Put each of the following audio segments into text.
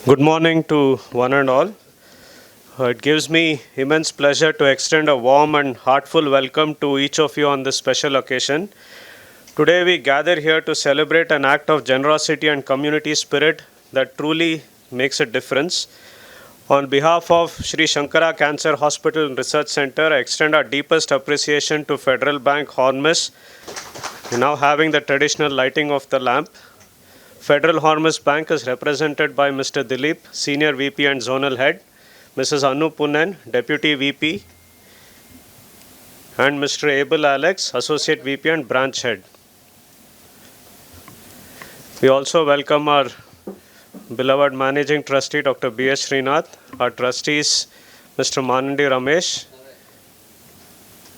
Good morning to one and all. It gives me immense pleasure to extend a warm and heartful welcome to each of you on this special occasion. Today we gather here to celebrate an act of generosity and community spirit that truly makes a difference. On behalf of Sri Shankara Cancer Hospital and Research Center, I extend our deepest appreciation to Federal Bank Holiness, now having the traditional lighting of the lamp. Federal Hormus Bank is represented by Mr. Dilip, Senior VP and Zonal Head, Mrs. Anu Punnen, Deputy VP, and Mr. Abel Alex, Associate VP and Branch Head. We also welcome our beloved Managing Trustee, Dr. B.S. Srinath, our trustees, Mr. Manandi Ramesh,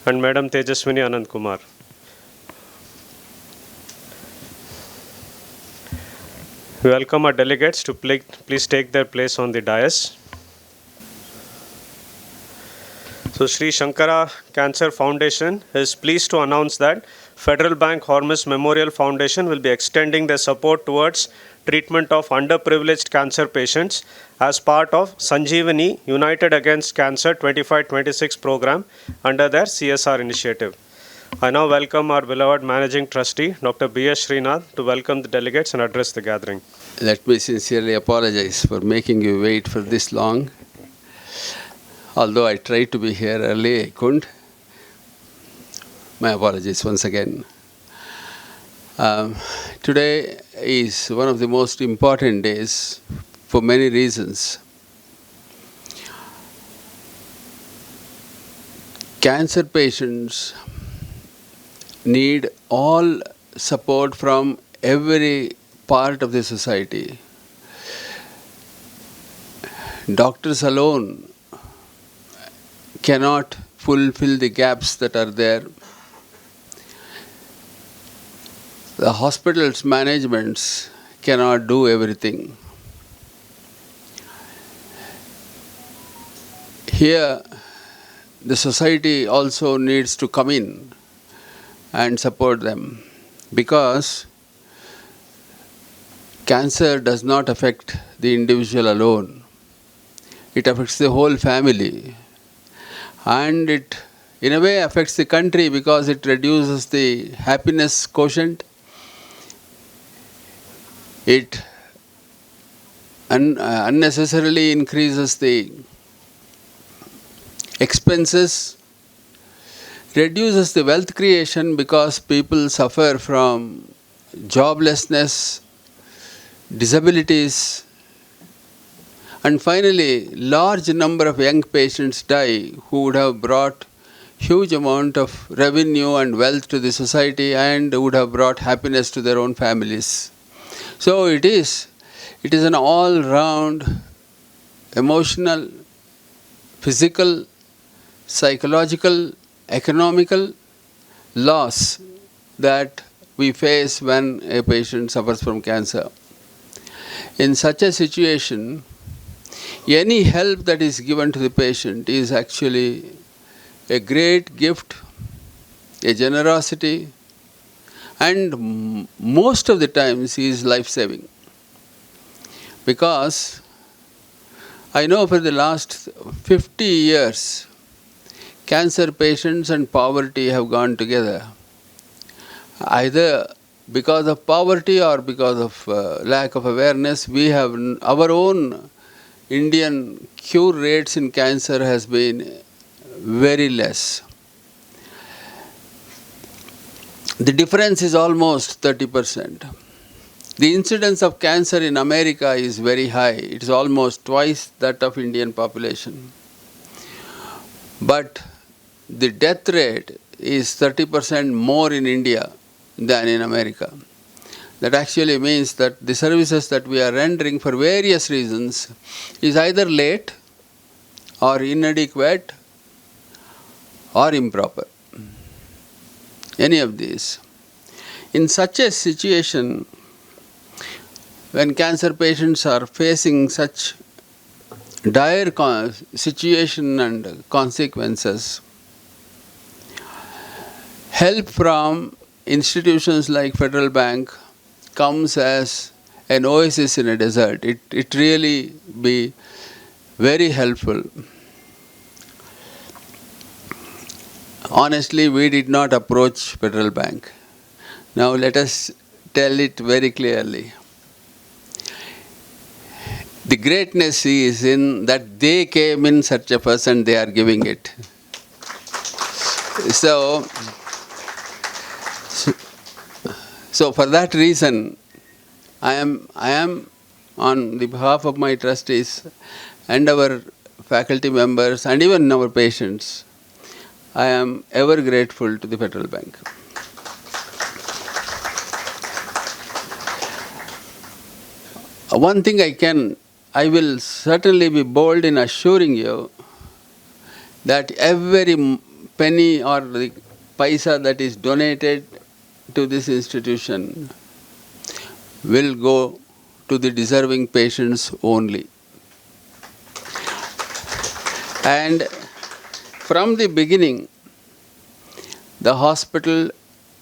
and Madam Tejaswini Anand Kumar. We welcome our delegates to please take their place on the dais. So, Sri Shankara Cancer Foundation is pleased to announce that Federal Bank Hormus Memorial Foundation will be extending their support towards treatment of underprivileged cancer patients as part of Sanjeevani United Against Cancer 25-26 program under their CSR initiative. I now welcome our beloved Managing Trustee, Dr. B.S. Srinath, to welcome the delegates and address the gathering. Let me sincerely apologize for making you wait for this long. Although I tried to be here early, I couldn't. My apologies once again. Today is one of the most important days for many reasons. Cancer patients need all support from every part of the society. Doctors alone cannot fulfill the gaps that are there. The hospital's managements cannot do everything. Here, the society also needs to come in and support them, because cancer does not affect the individual alone. It affects the whole family, and it in a way affects the country because it reduces the happiness quotient. It unnecessarily increases the expenses, reduces the wealth creation because people suffer from joblessness, disabilities, and finally, large number of young patients die who would have brought huge amount of revenue and wealth to the society and would have brought happiness to their own families. So it is an all-round emotional, physical, psychological, economical loss that we face when a patient suffers from cancer. In such a situation, any help that is given to the patient is actually a great gift, a generosity, and most of the times is life-saving. Because I know for the last 50 years, cancer patients and poverty have gone together. Either because of poverty or because of lack of awareness, we have our own Indian cure rates in cancer has been very less. The difference is almost 30%. The incidence of cancer in America is very high. It is almost twice that of Indian population. But the death rate is 30% more in India than in America. That actually means that the services that we are rendering for various reasons is either late or inadequate or improper. Any of these. In such a situation, when cancer patients are facing such dire situation and consequences, help from institutions like Federal Bank comes as an oasis in a desert. It really be very helpful. Honestly, we did not approach Federal Bank. Now let us tell it very clearly. The greatness is in that they came in search of us and they are giving it. So for that reason, I am on the behalf of my trustees and our faculty members and even our patients, I am ever grateful to the Federal Bank. One thing I will certainly be bold in assuring you that every penny or the paisa that is donated to this institution will go to the deserving patients only. And from the beginning, the hospital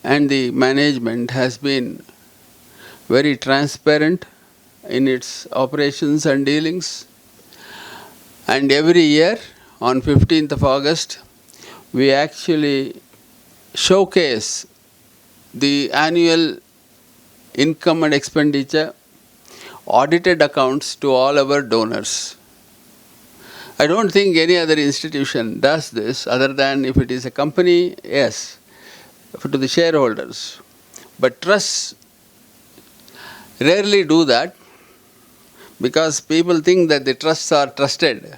and the management has been very transparent in its operations and dealings. And every year, on 15th of August, we actually showcase the annual income and expenditure, audited accounts to all our donors. I don't think any other institution does this other than if it is a company, yes, to the shareholders. But trusts rarely do that because people think that the trusts are trusted.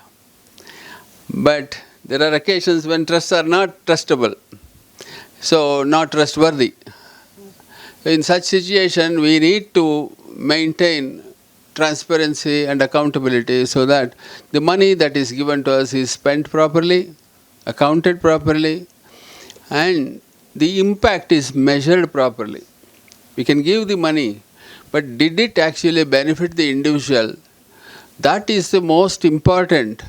But there are occasions when trusts are not trustable, so not trustworthy. In such situation, we need to maintain transparency and accountability so that the money that is given to us is spent properly, accounted properly, and the impact is measured properly. We can give the money, but did it actually benefit the individual? That is the most important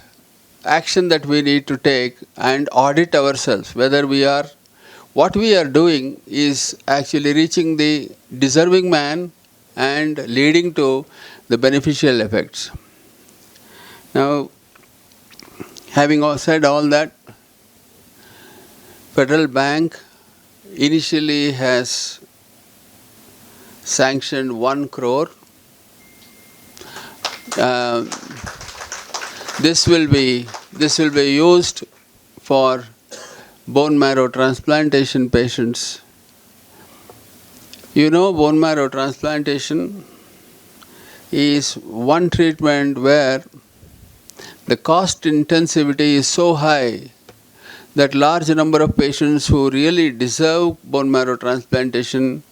action that we need to take and audit ourselves, whether what we are doing is actually reaching the deserving man and leading to the beneficial effects. Now, having said all that, Federal Bank initially has sanctioned 1 crore. This will be used for bone marrow transplantation patients. You know, bone marrow transplantation is one treatment where the cost intensivity is so high that large number of patients who really deserve bone marrow transplantation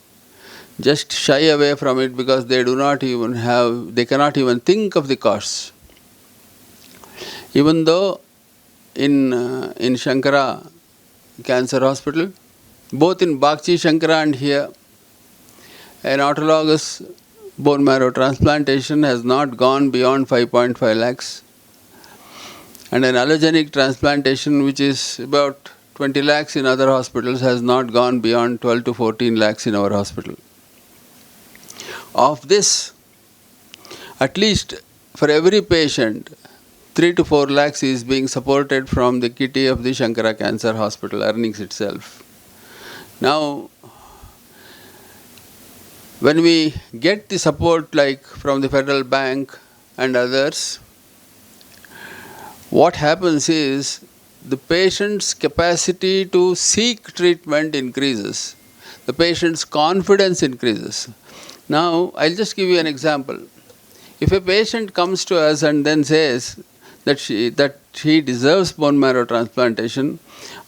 just shy away from it because they cannot even think of the costs. Even though in Shankara Cancer Hospital, both in Bakchi Shankara and here, an autologous bone marrow transplantation has not gone beyond 5.5 lakhs. And an allogenic transplantation, which is about 20 lakhs in other hospitals, has not gone beyond 12 to 14 lakhs in our hospital. Of this, at least for every patient, 3 to 4 lakhs is being supported from the kitty of the Shankara Cancer Hospital earnings itself. Now, when we get the support like from the Federal Bank and others, what happens is the patient's capacity to seek treatment increases. The patient's confidence increases. Now, I'll just give you an example. If a patient comes to us and then says that he deserves bone marrow transplantation,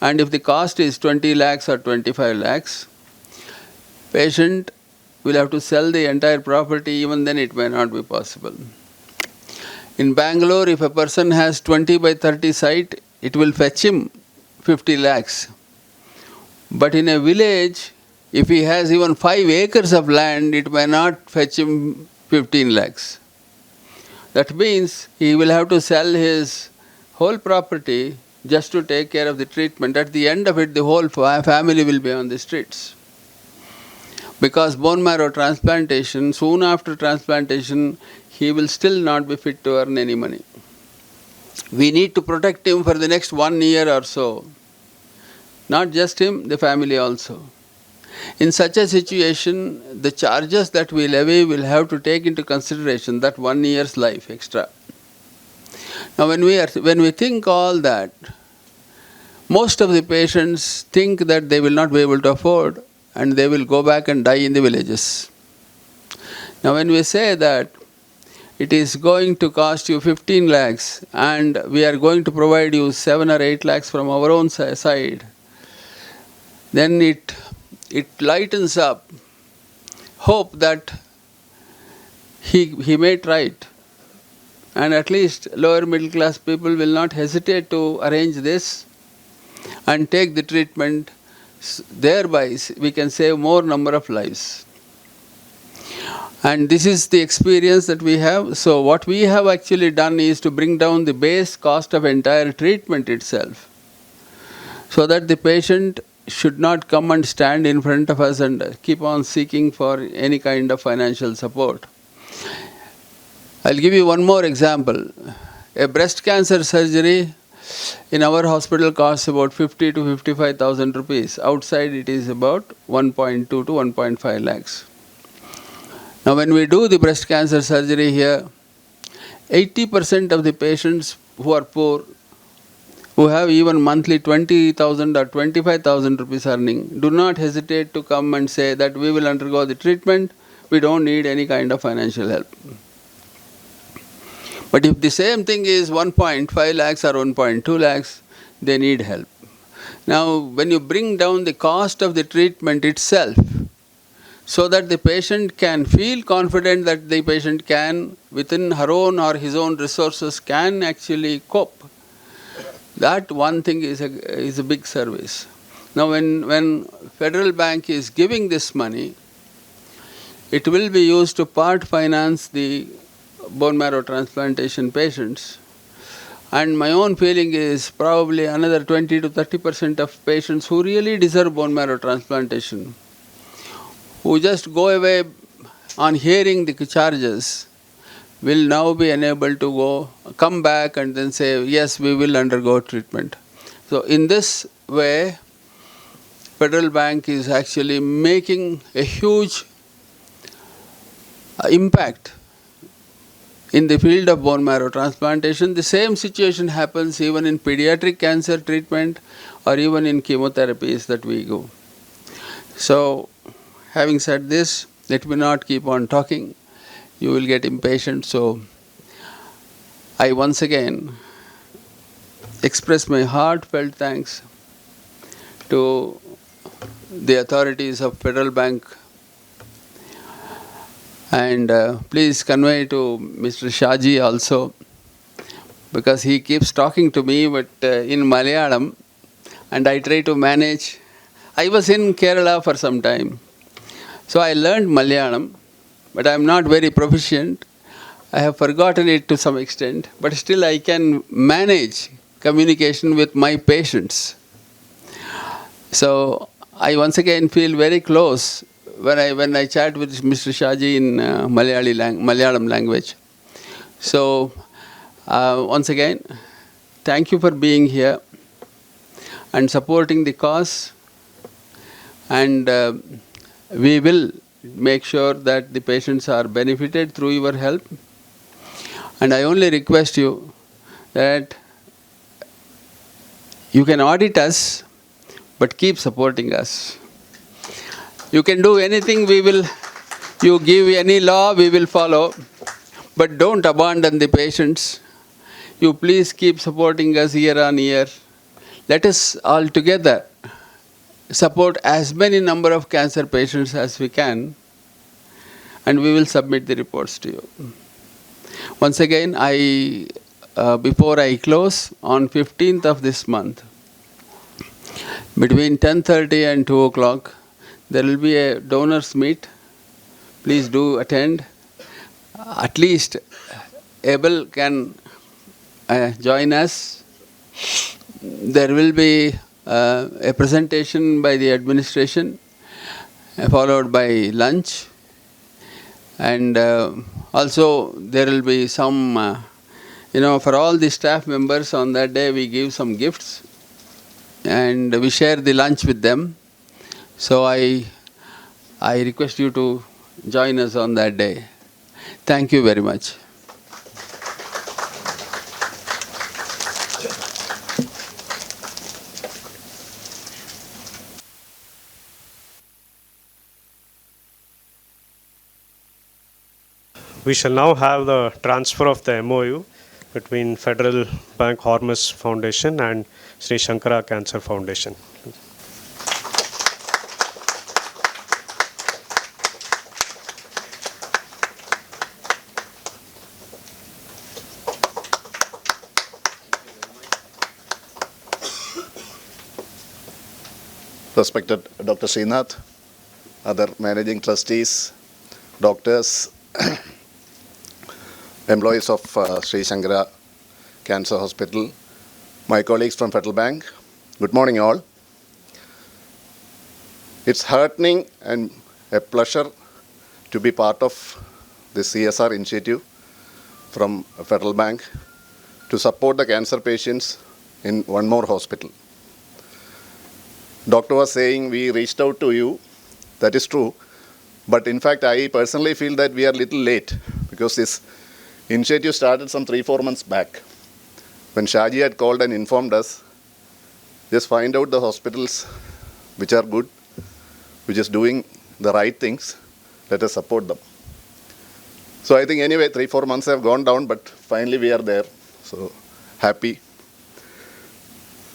and if the cost is 20 lakhs or 25 lakhs, patient will have to sell the entire property, even then it may not be possible. In Bangalore, if a person has 20 by 30 site, it will fetch him 50 lakhs. But in a village, if he has even 5 acres of land, it may not fetch him 15 lakhs. That means he will have to sell his whole property just to take care of the treatment. At the end of it, the whole family will be on the streets. Because bone marrow transplantation, soon after transplantation, he will still not be fit to earn any money. We need to protect him for the next 1 year or so. Not just him, the family also. In such a situation, the charges that we levy will have to take into consideration that 1 year's life extra. Now when we think all that, most of the patients think that they will not be able to afford and they will go back and die in the villages. Now when we say that it is going to cost you 15 lakhs and we are going to provide you 7 or 8 lakhs from our own side, then it lightens up hope that he may try it. And at least lower middle class people will not hesitate to arrange this and take the treatment. Thereby we can save more number of lives. And this is the experience that we have. So what we have actually done is to bring down the base cost of entire treatment itself, so that the patient should not come and stand in front of us and keep on seeking for any kind of financial support. I'll give you one more example. A breast cancer surgery in our hospital costs about 50 to 55,000 rupees. Outside it is about 1.2 to 1.5 lakhs. Now when we do the breast cancer surgery here, 80% of the patients who are poor, who have even monthly 20,000 or 25,000 rupees earning, do not hesitate to come and say that we will undergo the treatment, we don't need any kind of financial help. But if the same thing is 1.5 lakhs or 1.2 lakhs, they need help. Now when you bring down the cost of the treatment itself, so that the patient can feel confident that the patient can, within her own or his own resources, can actually cope, that one thing is a big service. Now when Federal Bank is giving this money, it will be used to part finance the bone marrow transplantation patients. And my own feeling is probably another 20 to 30% of patients who really deserve bone marrow transplantation, who just go away on hearing the charges, will now be unable to come back and then say, yes, we will undergo treatment. So in this way, Federal Bank is actually making a huge impact in the field of bone marrow transplantation. The same situation happens even in pediatric cancer treatment or even in chemotherapies that we go. So, having said this, let me not keep on talking. You will get impatient. So, I once again express my heartfelt thanks to the authorities of Federal Bank. And please convey to Mr. Shaji also, because he keeps talking to me but in Malayalam, and I try to manage. I was in Kerala for some time, so I learned Malayalam, but I am not very proficient. I have forgotten it to some extent, but still I can manage communication with my patients. So I once again feel very close when I chat with Mr. Shaji in Malayalam language. So once again, thank you for being here and supporting the cause, and we will make sure that the patients are benefited through your help. And I only request you that you can audit us, but keep supporting us. You can do anything, you give any law, we will follow, but don't abandon the patients. You please keep supporting us year on year. Let us all together support as many number of cancer patients as we can, and we will submit the reports to you. Once again, before I close, on 15th of this month, between 10:30 and 2 o'clock, there will be a donors meet. Please do attend. At least Abel can join us. There will be a presentation by the administration. followed by lunch. And also there will be some, for all the staff members on that day we give some gifts and we share the lunch with them. So I request you to join us on that day. Thank you very much. We shall now have the transfer of the MOU between Federal Bank Holiness Foundation and Sri Shankara Cancer Foundation. Respected Dr. Srinath, other Managing Trustees, doctors, employees of Sri Shankara Cancer Hospital, my colleagues from Federal Bank, good morning all. It's heartening and a pleasure to be part of this CSR initiative from Federal Bank to support the cancer patients in one more hospital. Doctor was saying we reached out to you. That is true. But in fact, I personally feel that we are a little late because this initiative started some 3-4 months back. When Shaji had called and informed us, just find out the hospitals which are good, which is doing the right things, let us support them. So I think anyway, 3-4 months have gone down, but finally we are there. So happy.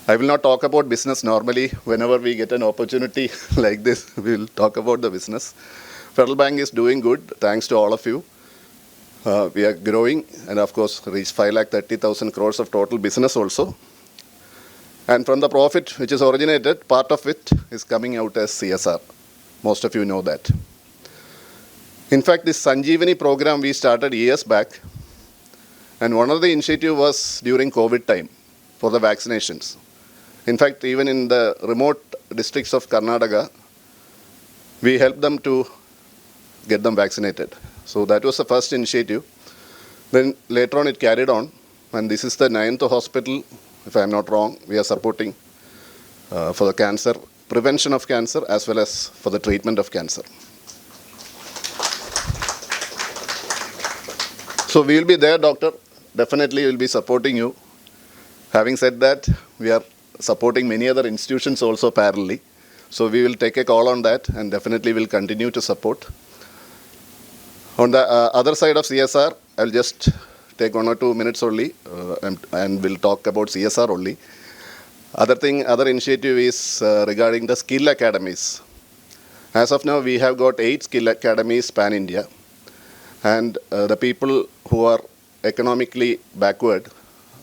I will not talk about business normally. Whenever we get an opportunity like this, we will talk about the business. Federal Bank is doing good, thanks to all of you. We are growing and of course reached 5,30,000 crores of total business also. And from the profit which is originated, part of it is coming out as CSR. Most of you know that. In fact, this Sanjeevani program we started years back. And one of the initiatives was during COVID time for the vaccinations. In fact, even in the remote districts of Karnataka, we helped them to get them vaccinated. So that was the first initiative. Then later on it carried on. And this is the 9th hospital, if I am not wrong, we are supporting for the cancer, prevention of cancer as well as for the treatment of cancer. So we will be there, doctor. Definitely we will be supporting you. Having said that, we are supporting many other institutions also parallelly. So we will take a call on that and definitely will continue to support. On the other side of CSR, I'll just take 1 or 2 minutes only and we'll talk about CSR only. Other initiative is regarding the skill academies. As of now, we have got 8 skill academies pan-India. And the people who are economically backward,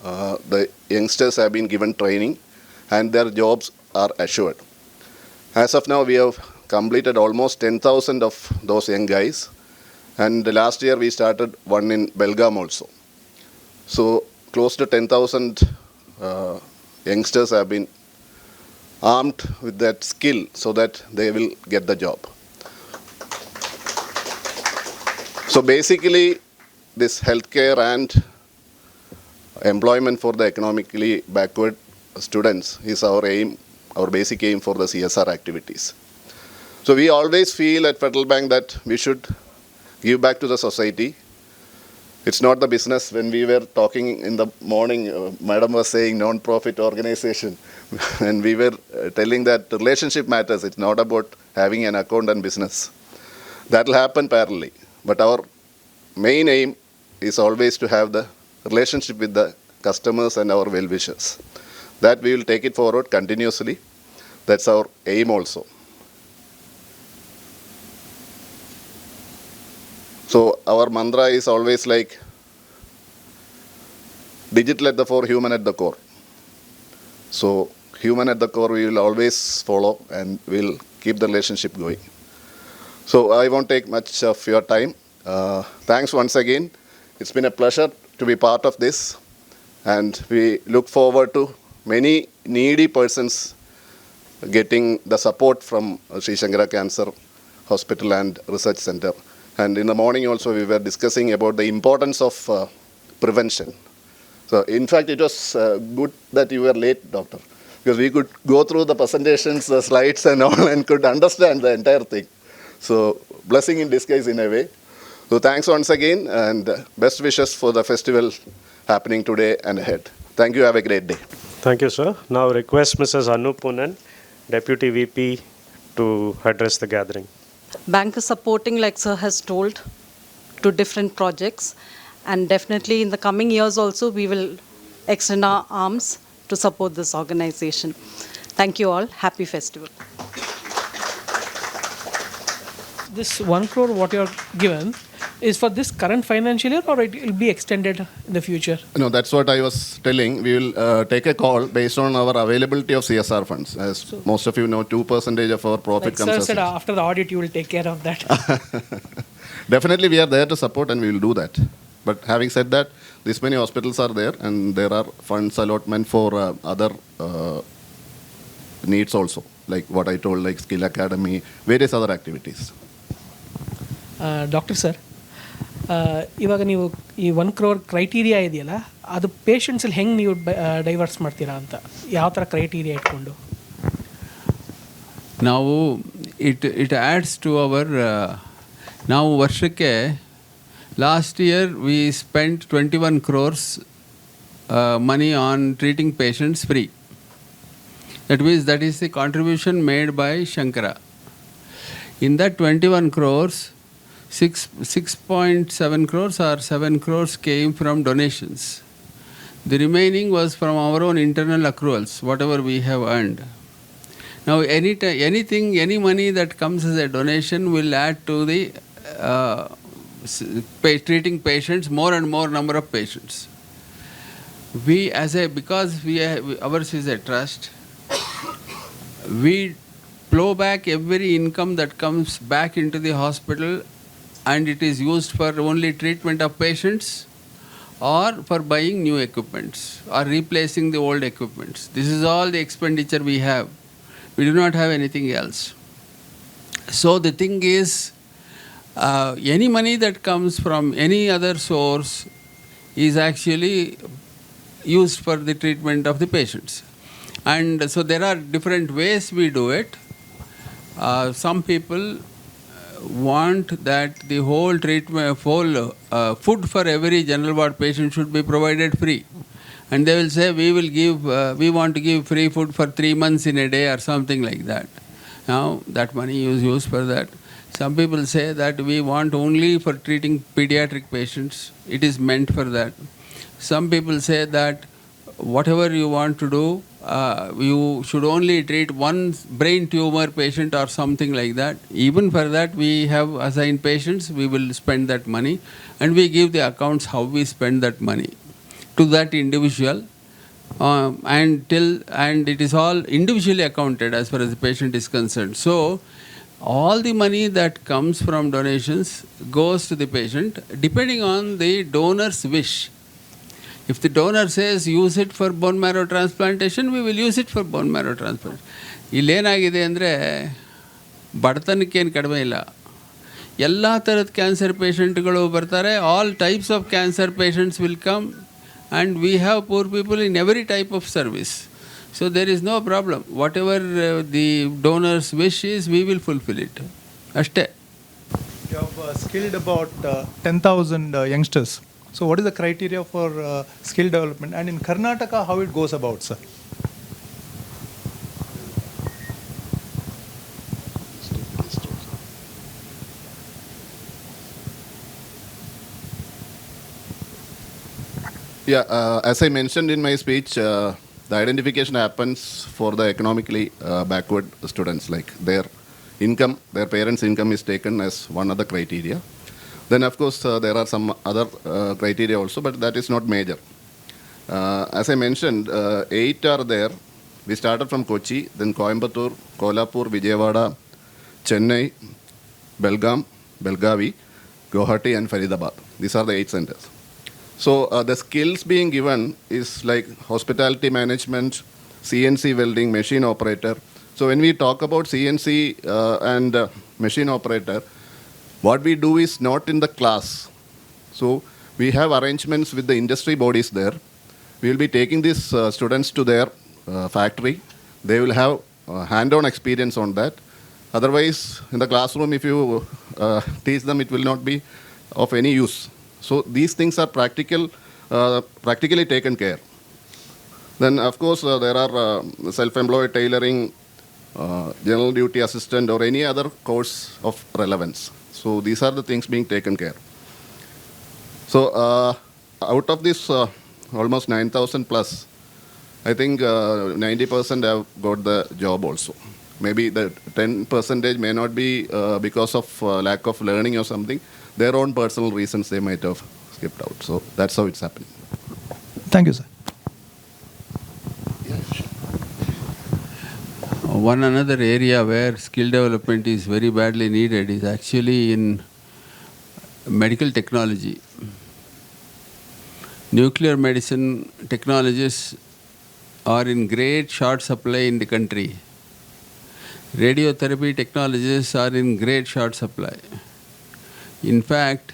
the youngsters have been given training and their jobs are assured. As of now, we have completed almost 10,000 of those young guys. And last year, we started one in Belgaum also. So close to 10,000 youngsters have been armed with that skill so that they will get the job. So basically, this healthcare and employment for the economically backward students is our aim, our basic aim for the CSR activities. So we always feel at Federal Bank that we should give back to the society. It's not the business. When we were talking in the morning, Madam was saying non-profit organization. And we were telling that relationship matters. It's not about having an account and business. That will happen parallelly. But our main aim is always to have the relationship with the customers and our well-wishers. That we will take it forward continuously. That's our aim also. So our mantra is always like digital at the fore, human at the core. So human at the core we will always follow and we'll keep the relationship going. So I won't take much of your time. Thanks once again. It's been a pleasure to be part of this. And we look forward to many needy persons getting the support from Sri Shankara Cancer Hospital and Research Center. And in the morning also we were discussing about the importance of prevention. So in fact it was good that you were late, doctor, because we could go through the presentations, the slides and all, and could understand the entire thing. So blessing in disguise in a way. So thanks once again, and best wishes for the festival happening today and ahead. Thank you. Have a great day. Thank you, sir. Now request Mrs. Anu Punan, Deputy VP, to address the gathering. Bank is supporting, like sir has told, to different projects, and definitely in the coming years also we will extend our arms to support this organization. Thank you all. Happy festival. This 1 crore what you are given is for this current financial year, or it will be extended in the future? No, that's what I was telling. We will take a call based on our availability of CSR funds. As most of you know, 2% of our profit Like comes sir as said, after the audit you will take care of that. Definitely we are there to support and we will do that. But having said that, this many hospitals are there and there are funds allotment for other needs also, like what I told, like skill academy, various other activities. Doctor sir, ಇವಾಗ ನೀವು ಈ 1 crore criteria ಇದೆಯಲ್ಲ, ಅದು ಪೇಷಂಟ್ಸಲ್ಲಿ ಹೆಂಗೆ ನೀವು divorce ಮಾಡ್ತೀರಾ ಅಂತ, ಯಾವ ಥರ ಕ್ರೈಟೀರಿಯಾ ಇಟ್ಕೊಂಡು? ನಾವು ಇಟ್ ಆ್ಯಡ್ಸ್ ಟು ಅವರ್ ನಾವು ವರ್ಷಕ್ಕೆ last year V spent 21 crores money on treating patients free. That means that is the contribution made by Shankara. In that 21 crores, 6.7 crores or 7 crores came from donations. The remaining was from our own internal accruals, whatever we have earned. Now, any money that comes as a donation will add to the treating patients, more and more number of patients. Because ours is a trust, we plow back every income that comes back into the hospital, and it is used for only treatment of patients or for buying new equipments or replacing the old equipments. This is all the expenditure we have. We do not have anything else. So the thing is, any money that comes from any other source is actually used for the treatment of the patients. And so there are different ways we do it. Some people want that the whole treatment, food for every general ward patient should be provided free. And they will say, we want to give free food for 3 months in a day or something like that. Now, that money is used for that. Some people say that we want only for treating pediatric patients. It is meant for that. Some people say that whatever you want to do, you should only treat one brain tumor patient or something like that. Even for that, we have assigned patients, we will spend that money, and we give the accounts how we spend that money to that individual, and it is all individually accounted as far as the patient is concerned. So, all the money that comes from donations goes to the patient depending on the donor's wish. If the donor says use it for bone marrow transplantation, we will use it for bone marrow transplantation. ಇಲ್ಲೇನಾಗಿದೆ ಅಂದರೆ ಬಡತನಕ್ಕೇನು ಕಡಿಮೆ ಇಲ್ಲ. ಎಲ್ಲ ಥರದ cancer ಪೇಷಂಟ್ಗಳು ಬರ್ತಾರೆ. All types of cancer patients will come, and we have poor people in every type of service. So there is no problem. Whatever the donor's wish is, we will fulfill it. Ashte. You have skilled about 10,000 youngsters. So what is the criteria for skill development? And in Karnataka, how it goes about, sir? Yeah, as I mentioned in my speech, the identification happens for the economically backward students, like their income, their parents' income is taken as one of the criteria. Then, of course, there are some other criteria also, but that is not major. As I mentioned, 8 are there. We started from Kochi, then Coimbatore, Kolhapur, Vijayawada, Chennai, Belgaum, Belgavi, Guwahati, and Faridabad. These are the 8 centers. So the skills being given is like hospitality management, CNC welding, machine operator. So when we talk about CNC and machine operator, what we do is not in the class. So we have arrangements with the industry bodies there. We will be taking these students to their factory. They will have hand-on experience on that. Otherwise, in the classroom, if you teach them, it will not be of any use. So these things are practically taken care. Then, of course, there are self-employed tailoring, general duty assistant, or any other course of relevance. So these are the things being taken care. So out of this almost 9,000 plus, I think 90% have got the job also. Maybe the 10% may not be because of lack of learning or something. Their own personal reasons they might have skipped out. So that's how it's happening. Thank you, sir. One another area where skill development is very badly needed is actually in medical technology. Nuclear medicine technologists are in great short supply in the country. Radiotherapy technologists are in great short supply. In fact,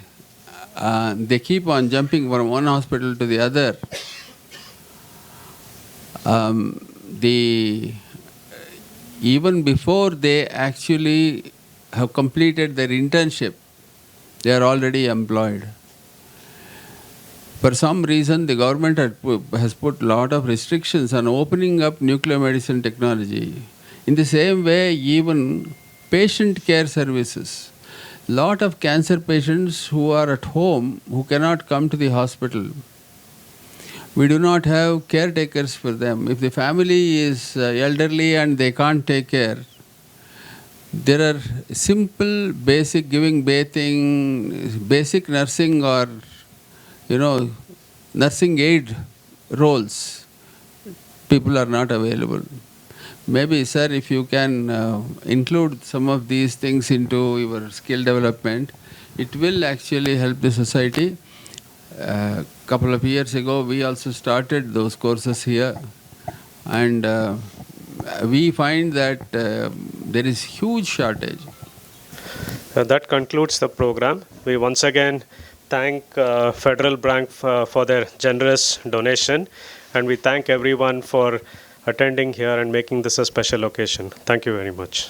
they keep on jumping from one hospital to the other. Even before they actually have completed their internship, they are already employed. For some reason, the government has put a lot of restrictions on opening up nuclear medicine technology. In the same way, even patient care services. Lot of cancer patients who are at home, who cannot come to the hospital. We do not have caretakers for them. If the family is elderly and they can't take care, there are simple, basic giving bathing, basic nursing or, nursing aid roles. People are not available. Maybe, sir, if you can include some of these things into your skill development, it will actually help the society. Couple of years ago, we also started those courses here, and we find that there is huge shortage. That concludes the program. We once again thank Federal Bank for their generous donation, and we thank everyone for attending here and making this a special occasion. Thank you very much.